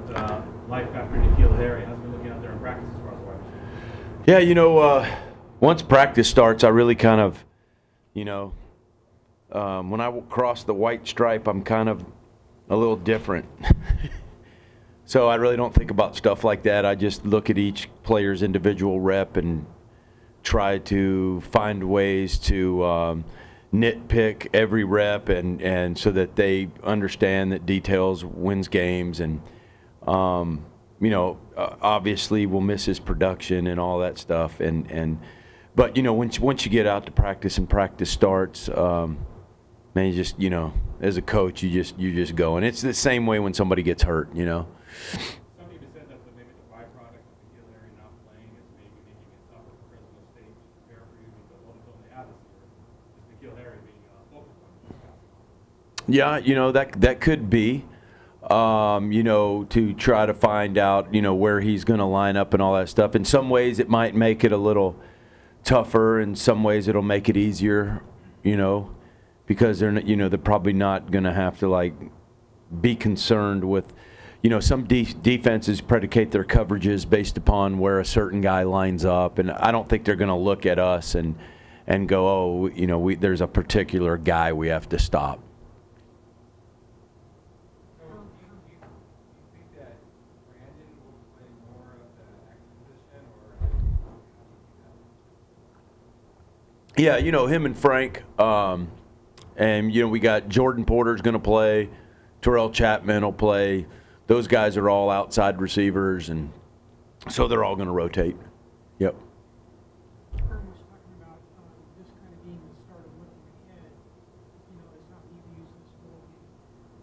life after Nikhil Harry? How's it been looking out there in practice as far as wide receiver? Yeah, once practice starts, I really kind of, when I cross the white stripe, I'm kind of a little different. So I really don't think about stuff like that. I just look at each player's individual rep and try to find ways to nitpick every rep and so that they understand that details wins games. And, obviously we'll miss his production and all that stuff. But, once you get out to practice and practice starts, man, you just, as a coach, you just go. And it's the same way when somebody gets hurt, Some even said that maybe the byproduct of Nikhil Harry not playing is maybe making it tougher for Fresno State to prepare for you because what was only out this year is Nikhil Harry being focused on. Yeah, that could be, to try to find out, where he's going to line up and all that stuff. In some ways, it might make it a little tougher. In some ways, it'll make it easier, because they're probably not going to have to be concerned with, some defenses predicate their coverages based upon where a certain guy lines up, and I don't think they're going to look at us and go, oh, there's a particular guy we have to stop. Yeah, him and Frank, and we got Jordan Porter's going to play, Terrell Chapman will play. Those guys are all outside receivers, and so they're all going to rotate. Yep. Kurt was talking about this kind of being the start of looking ahead. It's not easy using this bowl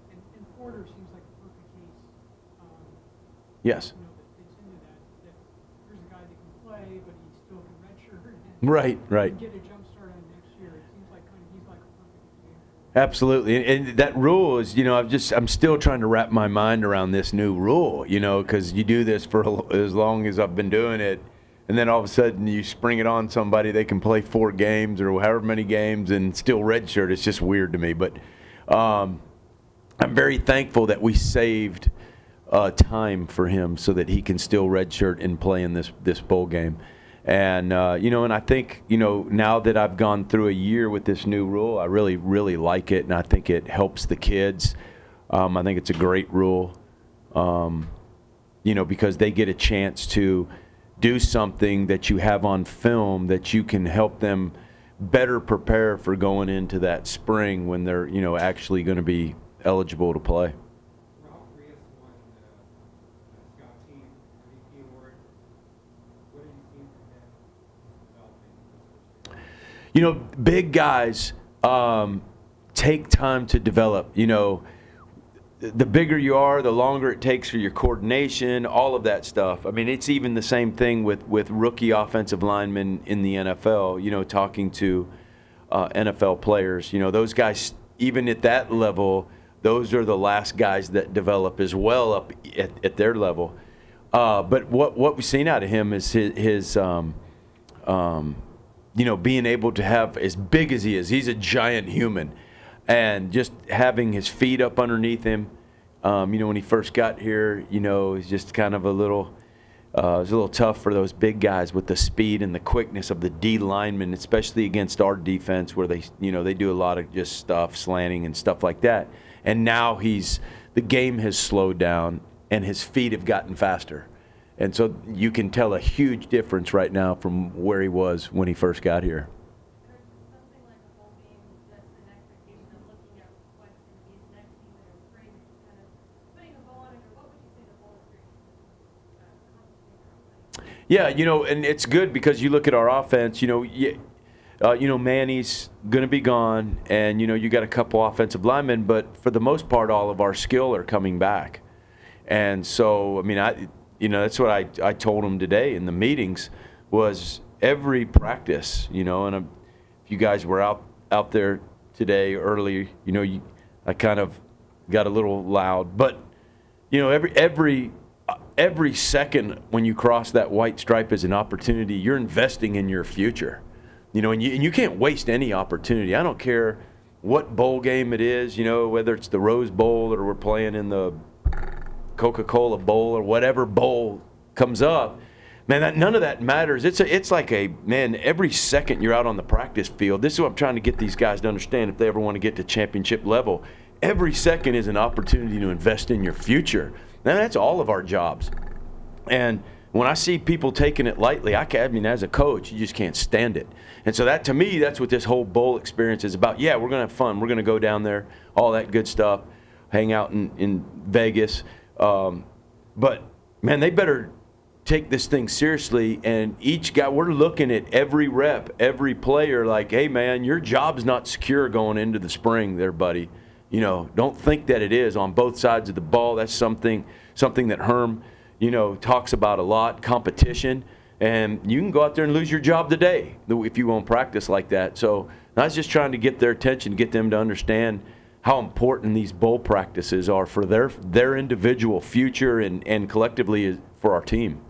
game. And Porter seems like a perfect case. Yes. That fits into that there's a guy that can play, but he still can redshirt. Right. Get a jump start on next year. It seems like he's like a perfect example. Absolutely, and that rule is, I'm still trying to wrap my mind around this new rule, because you do this for as long as I've been doing it, and then all of a sudden you spring it on somebody, they can play 4 games or however many games and still redshirt. It's just weird to me, but I'm very thankful that we saved time for him so that he can still redshirt and play in this bowl game. And, and I think, now that I've gone through a year with this new rule, I really, really like it, and I think it helps the kids. I think it's a great rule, because they get a chance to do something that you have on film that you can help them better prepare for going into that spring when they're, actually going to be eligible to play. Big guys take time to develop. The bigger you are, the longer it takes for your coordination, all of that stuff. I mean, it's even the same thing with rookie offensive linemen in the NFL, talking to NFL players. Those guys, even at that level, those are the last guys that develop as well up at their level. But what we've seen out of him is his being able to have, as big as he is, he's a giant human, and just having his feet up underneath him. When he first got here, he's just kind of it was a little tough for those big guys with the speed and the quickness of the D linemen, especially against our defense where they do a lot of just stuff, slanting and stuff like that. And now the game has slowed down and his feet have gotten faster. And so you can tell a huge difference right now from where he was when he first got here. Something like a bowl game, just an expectation of looking at what's going to be the next season or spring, and kind of putting a bow on it, or what would you say the bowl experience is? Yeah, and it's good because you look at our offense, Manny's going to be gone, and, you got a couple offensive linemen, but for the most part, all of our skill are coming back. And so, I mean, that's what I told him today in the meetings was every practice, and if you guys were out there today early, I kind of got a little loud, but every second when you cross that white stripe is an opportunity. You're investing in your future, and you can't waste any opportunity. I don't care what bowl game it is, whether it's the Rose Bowl or we're playing in the Coca-Cola Bowl or whatever bowl comes up, man, none of that matters. It's like man, every second you're out on the practice field, this is what I'm trying to get these guys to understand if they ever want to get to championship level. Every second is an opportunity to invest in your future. Now, that's all of our jobs. And when I see people taking it lightly, I mean, as a coach, you just can't stand it. And so that, to me, that's what this whole bowl experience is about. Yeah, we're going to have fun. We're going to go down there, all that good stuff, hang out in Vegas. But, man, they better take this thing seriously. And each guy, we're looking at every rep, every player like, hey, man, your job's not secure going into the spring there, buddy. You know, don't think that it is on both sides of the ball. That's something that Herm, you know, talks about a lot, competition. And you can go out there and lose your job today if you won't practice like that. So I was just trying to get their attention, get them to understand how important these bowl practices are for their individual future and collectively for our team.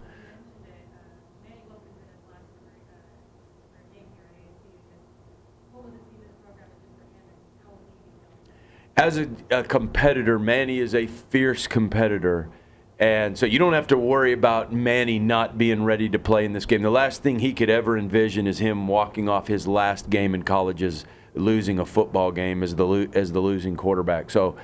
As a competitor, Manny is a fierce competitor. And so you don't have to worry about Manny not being ready to play in this game. The last thing he could ever envision is him walking off his last game in college as losing a football game as the losing quarterback. So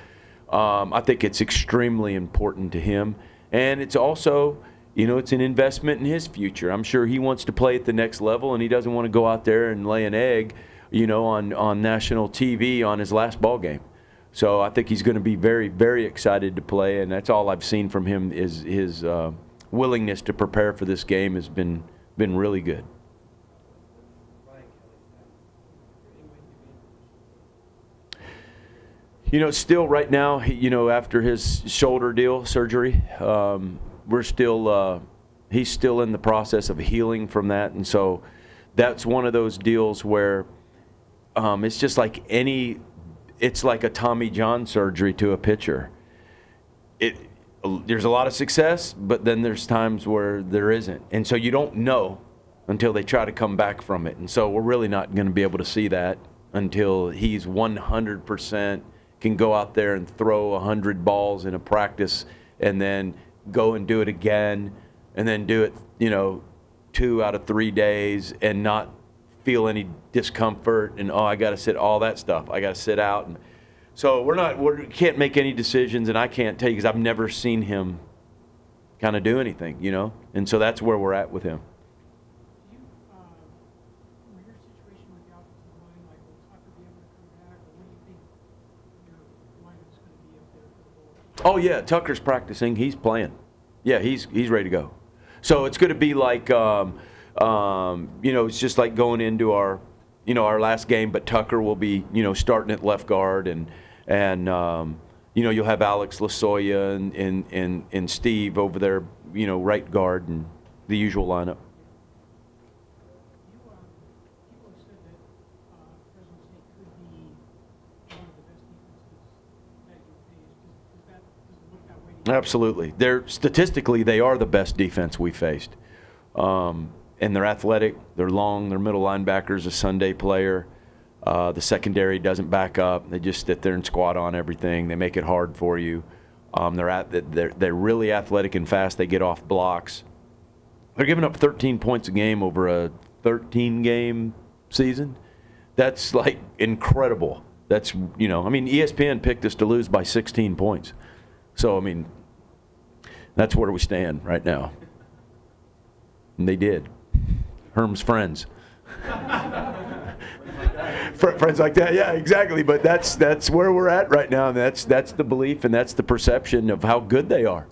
I think it's extremely important to him. And it's also, you know, it's an investment in his future. I'm sure he wants to play at the next level, and he doesn't want to go out there and lay an egg, you know, on national TV on his last ball game. So I think he's going to be very, very excited to play, and that's all I've seen from him is his willingness to prepare for this game has been really good. You know, still right now, you know, after his shoulder deal surgery, he's still in the process of healing from that, and so that's one of those deals where it's just like it's like a Tommy John surgery to a pitcher. There's a lot of success, but then there's times where there isn't. And so you don't know until they try to come back from it. And so we're really not going to be able to see that until he's 100% can go out there and throw 100 balls in a practice and then go and do it again and then do it, you know, 2 out of 3 days and not feel any discomfort and, oh, I got to sit, all that stuff. I got to sit out. And so we can't make any decisions, and I can't tell you because I've never seen him kind of do anything, you know. And so that's where we're at with him. Do you, your situation with the offensive line, like will Tucker be able to come back, or what do you think your line is going to be up there for the bowl? Oh, yeah, Tucker's practicing. He's playing. Yeah, he's ready to go. So it's going to be like you know, it's just like going into our last game, but Tucker will be, you know, starting at left guard, and you know, you'll have Alex Lasoya and Steve over there, you know, right guard, and the usual lineup. People have said that Fresno State could be one of the best defenses that you faced. Does it look that way to you? Absolutely. Statistically, they are the best defense we faced. And they're athletic, they're long, they're middle linebackers, a Sunday player. The secondary doesn't back up. They just sit there and squat on everything. They make it hard for you. They're really athletic and fast. They get off blocks. They're giving up 13 points a game over a 13-game season. That's like incredible. That's, you know, I mean, ESPN picked us to lose by 16 points. So, I mean, that's where we stand right now. And they did. Herm's friends. Friends like that, yeah, exactly. But that's where we're at right now, and that's the belief and that's the perception of how good they are.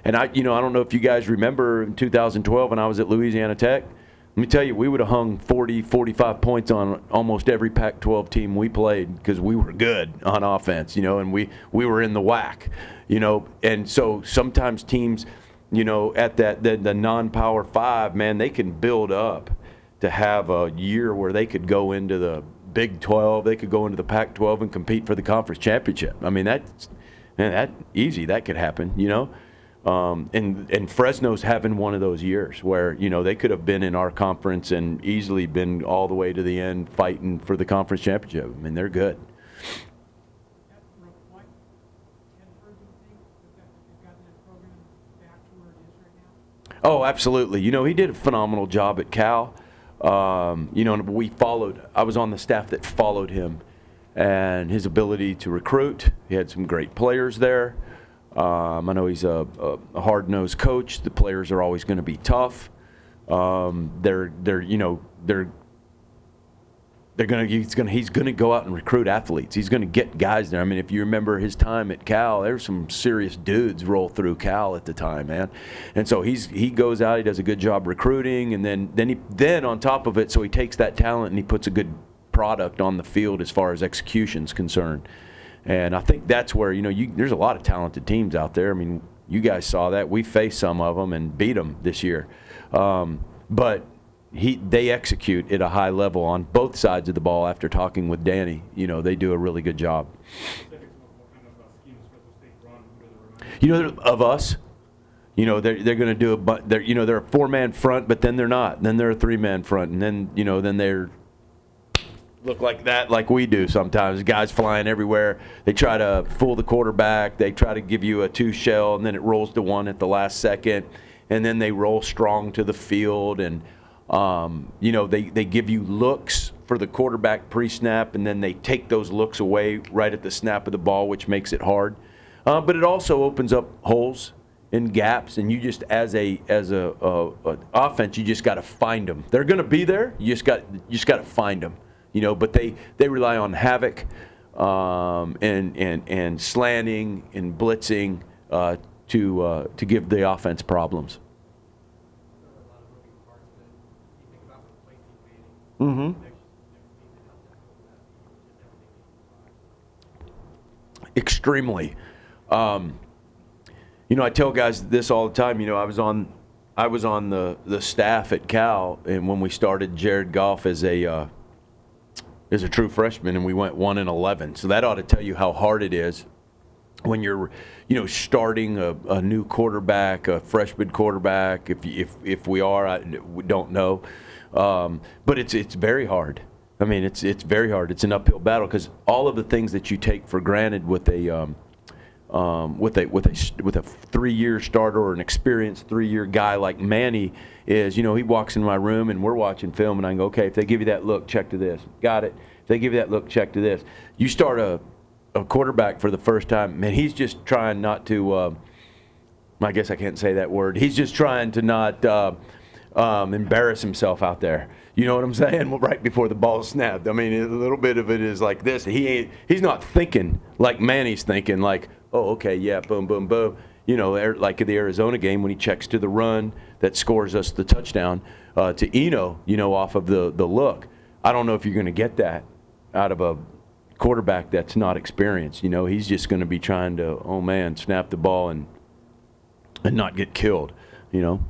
And I don't know if you guys remember in 2012 when I was at Louisiana Tech. Let me tell you, we would have hung 40, 45 points on almost every Pac-12 team we played because we were good on offense, you know, and we were in the WAC, you know. And so sometimes teams, you know, at the non-Power 5, man, they can build up to have a year where they could go into the Big 12, they could go into the Pac-12 and compete for the conference championship. I mean, that's easy. That could happen, you know. And Fresno's having one of those years where, you know, they could have been in our conference and easily been all the way to the end fighting for the conference championship. I mean, they're good. Oh, absolutely. You know, he did a phenomenal job at Cal. You know, I was on the staff that followed him and his ability to recruit. He had some great players there. I know he's a hard-nosed coach. The players are always going to be tough. He's gonna go out and recruit athletes. He's gonna get guys there. I mean, if you remember his time at Cal, there were some serious dudes roll through Cal at the time, man. And so he goes out, he does a good job recruiting, and then on top of it, so he takes that talent and he puts a good product on the field as far as execution's concerned. And I think that's where, you know, there's a lot of talented teams out there. I mean, you guys saw that. We faced some of them and beat them this year. But they execute at a high level on both sides of the ball. After talking with Danny, you know, they do a really good job. You know, of us, you know, they're going to do they're a 4-man front, but then they're not. Then they're a 3-man front, and then, you know, then they're look like that, like we do sometimes. Guys flying everywhere. They try to fool the quarterback. They try to give you a 2-shell, and then it rolls to 1 at the last second, and then they roll strong to the field. And you know, they give you looks for the quarterback pre-snap, and then they take those looks away right at the snap of the ball, which makes it hard. But it also opens up holes and gaps, and you just as a offense, you just got to find them. They're going to be there. You just got to find them. You know, but they rely on havoc and slanting and blitzing to give the offense problems. Mm-hmm. Extremely. You know, I tell guys this all the time. You know, I was on the staff at Cal, and when we started Jared Goff as a true freshman, and we went 1-11. So that ought to tell you how hard it is when you're, you know, starting a new quarterback, a freshman quarterback. If we are, we don't know, but it's very hard. I mean, it's very hard. It's an uphill battle because all of the things that you take for granted with a 3-year starter or an experienced 3-year guy like Manny is, you know, he walks in my room and we're watching film and I go, okay, if they give you that look, check to this. Got it. If they give you that look, check to this. You start a quarterback for the first time, man, he's just trying not to, I guess I can't say that word. He's just trying to not embarrass himself out there. You know what I'm saying? Well, right before the ball snapped. I mean, a little bit of it is like this. He's not thinking like Manny's thinking, like, oh, okay, yeah, boom, boom, boom. You know, like the Arizona game when he checks to the run that scores us the touchdown to Eno, you know, off of the look. I don't know if you're going to get that out of a quarterback that's not experienced. You know, he's just going to be trying to, oh, man, snap the ball and not get killed, you know.